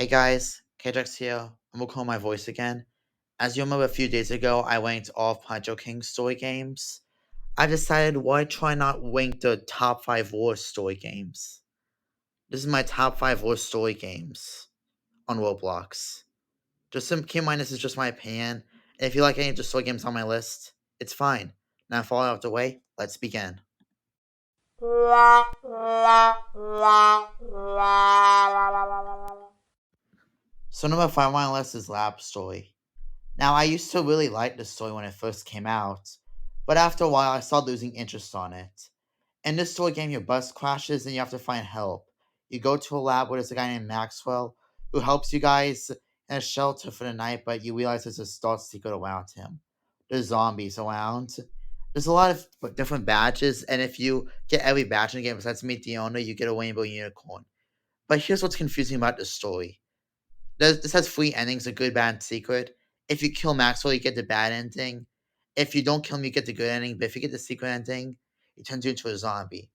Hey guys, KJX here. I'm recording my voice again. As you remember, a few days ago, I ranked all of Pancho King's story games. I decided why try not rank the top 5 worst story games. This is my top 5 worst story games on Roblox. Just keep in mind, this is just my opinion. And if you like any of the story games on my list, it's fine. Now, for all out of the way, let's begin. So, number 5 on my list is Lab Story. Now, I used to really like this story when it first came out, but after a while, I started losing interest on it. In this story game, your bus crashes and you have to find help. You go to a lab where there's a guy named Maxwell who helps you guys in a shelter for the night, but you realize there's a dark secret around him. There's zombies around. There's a lot of different badges, and if you get every badge in the game besides meet the owner, you get a rainbow unicorn. But here's what's confusing about this story. This has 3 endings, a good, bad, and secret. If you kill Maxwell, you get the bad ending. If you don't kill him, you get the good ending. But if you get the secret ending, he turns you into a zombie.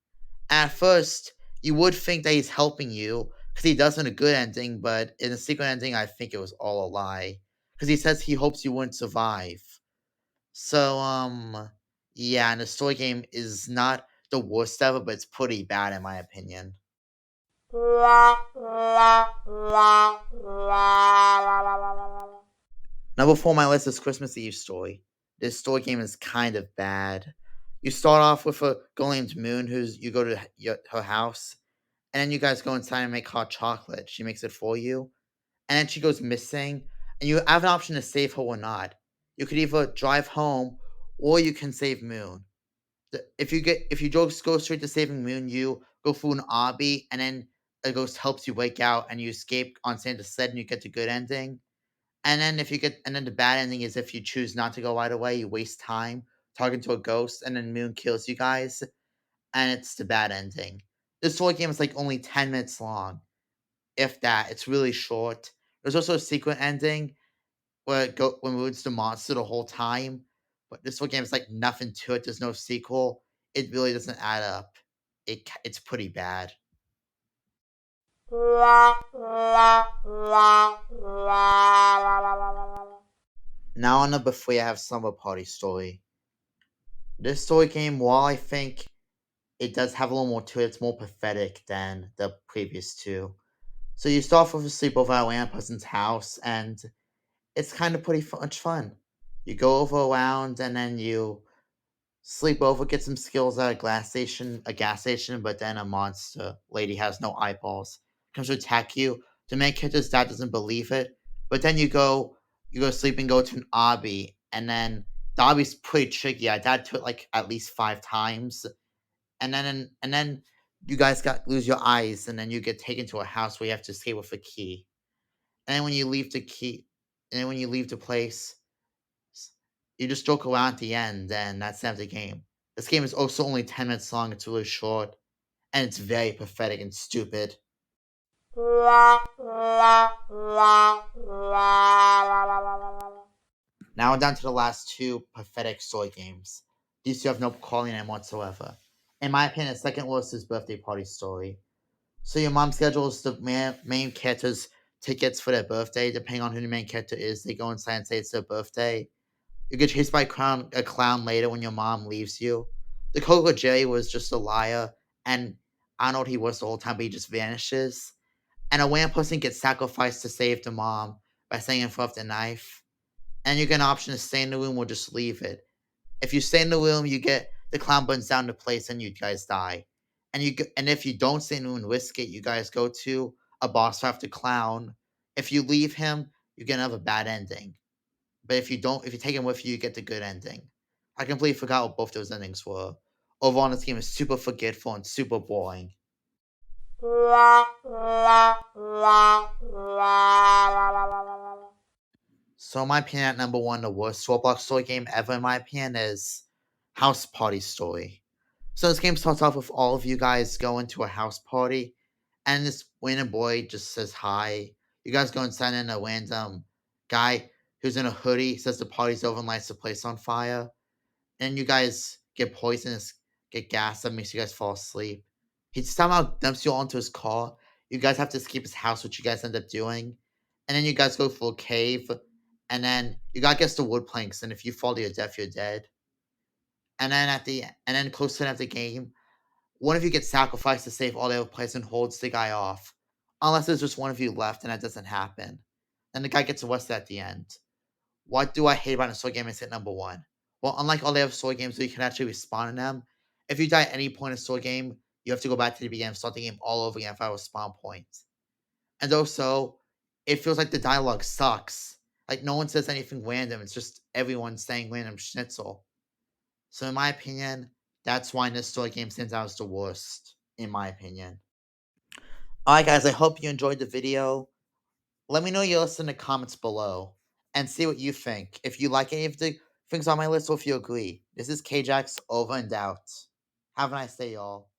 At first, you would think that he's helping you because he does in a good ending, but in the secret ending, I think it was all a lie. Because he says he hopes you wouldn't survive. So, yeah, and the story game is not the worst ever, but it's pretty bad in my opinion. Number 4 on my list is Christmas Eve Story. This story game is kind of bad. You start off with a girl named Moon, who's you go to her house, and then you guys go inside and make hot chocolate. She makes it for you, and then she goes missing, and you have an option to save her or not. You could either drive home, or you can save Moon. If you just go straight to saving Moon, you go through an obby, and then a ghost helps you wake out, and you escape on Santa's sled, and you get the good ending. And then the bad ending is if you choose not to go right away, you waste time talking to a ghost, and then Moon kills you guys, and it's the bad ending. This story game is like only 10 minutes long, if that. It's really short. There's also a secret ending where Moon's the monster the whole time, but this story game is like nothing to it. There's no sequel. It really doesn't add up. It's pretty bad. Now on number 3, I have Slumber Party Story. This story game, while I think it does have a little more to it, it's more pathetic than the previous two. So you start off with a sleepover at one person's house, and it's kind of pretty much fun. You go over around, and then you sleep over, get some skills at a gas station, but then a monster lady has no eyeballs comes to attack you. The main character's dad doesn't believe it, but then you go sleep and go to an obby, and then the obby's pretty tricky. I died to it like at least 5 times, and then you guys got lose your eyes, and then you get taken to a house where you have to escape with a key. And then when you leave the key, and then when you leave the place, you just joke around at the end, and that's the end of the game. This game is also only 10 minutes long. It's really short, and it's very pathetic and stupid. Now we're down to the last 2 pathetic story games. These 2 have no quality name whatsoever. In my opinion, the second worst is Birthday Party Story. So your mom schedules the main character's tickets for their birthday. Depending on who the main character is, they go inside and say it's their birthday. You get chased by a clown later when your mom leaves you. The Coco Jerry was just a liar, and I don't know what he was the whole time, but he just vanishes. And a random person gets sacrificed to save the mom by staying in front of the knife. And you get an option to stay in the room or just leave it. If you stay in the room, you get the clown burns down the place and you guys die. And if you don't stay in the room and risk it, you guys go to a boss fight with the clown. If you leave him, you get another bad ending. But if you take him with you, you get the good ending. I completely forgot what both those endings were. Overall, this game is super forgetful and super boring. So, in my opinion, at number 1, the worst Roblox story game ever, in my opinion, is House Party Story. So, this game starts off with all of you guys going to a house party, and this random boy just says hi. You guys go inside, and a random guy who's in a hoodie says the party's over and lights the place on fire. And you guys get poisonous, get gas that makes you guys fall asleep. He somehow dumps you all into his car. You guys have to escape his house, which you guys end up doing. And then you guys go through a cave, and then you gotta get the wood planks, and if you fall to your death, you're dead. And then close to the end of the game, one of you gets sacrificed to save all the other players and holds the guy off. Unless there's just one of you left and that doesn't happen. Then the guy gets arrested at the end. What do I hate about a sword game is hit number one? Well, unlike all the other sword games where you can actually respawn in them, if you die at any point in a sword game, you have to go back to the beginning and start the game all over again for a spawn point. And also, it feels like the dialogue sucks. Like no one says anything random. It's just everyone saying random schnitzel. So in my opinion, that's why this story game stands out as the worst, in my opinion. Alright guys, I hope you enjoyed the video. Let me know your list in the comments below and see what you think. If you like any of the things on my list or if you agree. This is KJax over and out. Have a nice day, y'all.